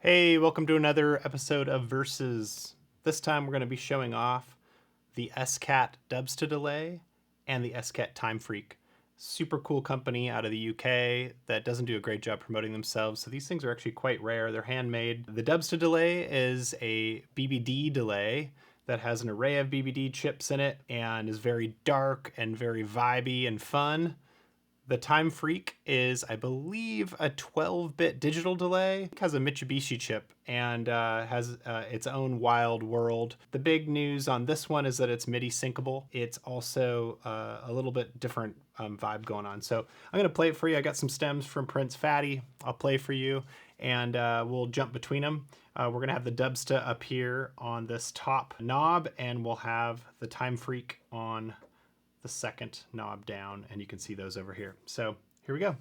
Hey, welcome to another episode of Versus. This time we're going to be showing off the S-Cat Dubsta-Delay and the S-Cat Time-Freek. Super cool company out of the UK that doesn't do a great job promoting themselves, so these things are actually quite rare. They're handmade. The Dubsta-Delay is a BBD delay that has an array of BBD chips in it and is very dark and very vibey and fun. The Time-Freek is, I believe, a 12-bit digital delay. It has a Mitsubishi chip and has its own wild world. The big news on this one is that it's MIDI syncable. It's also a little bit different vibe going on. So I'm going to play it for you. I got some stems from Prince Fatty. I'll play for you, and we'll jump between them. We're going to have the Dubsta up here on this top knob, and we'll have the Time-Freek on the second knob down, and you can see those over here. So here we go.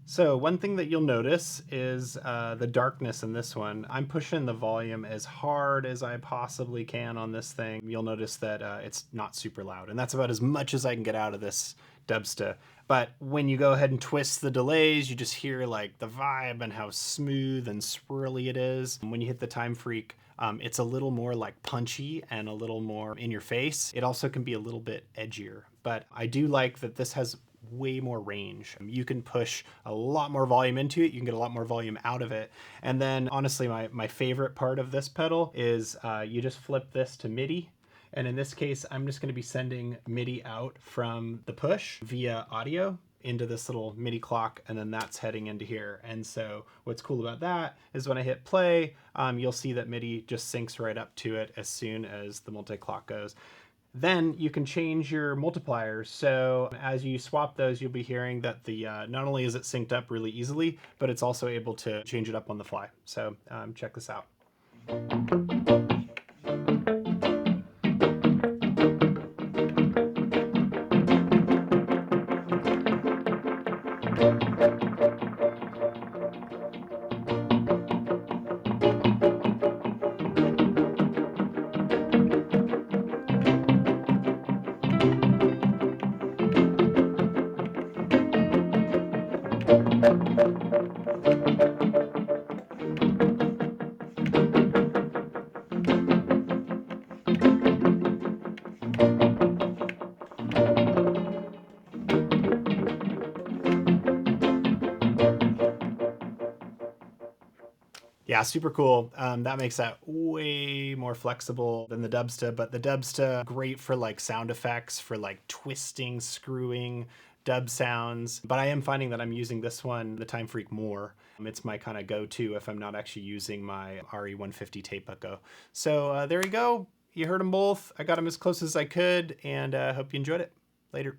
So one thing that you'll notice is the darkness in this one. I'm pushing the volume as hard as I possibly can on this thing. You'll notice that it's not super loud, and that's about as much as I can get out of this Dubsta. But when you go ahead and twist the delays, you just hear like the vibe and how smooth and swirly it is. When you hit the Time-Freek, it's a little more like punchy and a little more in your face. It also can be a little bit edgier, but I do like that this has way more range. You can push a lot more volume into it. You can get a lot more volume out of it. And then honestly, my favorite part of this pedal is you just flip this to MIDI. And in this case, I'm just going to be sending MIDI out from the push via audio into this little MIDI clock, and then that's heading into here. And so what's cool about that is when I hit play, you'll see that MIDI just syncs right up to it as soon as the multi-clock goes. Then you can change your multipliers. So as you swap those, you'll be hearing that the not only is it synced up really easily, but it's also able to change it up on the fly. So check this out. Yeah, super cool. That makes that way more flexible than the Dubsta, but the Dubsta, great for like sound effects, for like twisting, screwing dub sounds. But I am finding that I'm using this one, the Time-Freek, more. It's my kind of go-to if I'm not actually using my RE150 tape echo. So there you go. You heard them both. I got them as close as I could, and hope you enjoyed it. Later.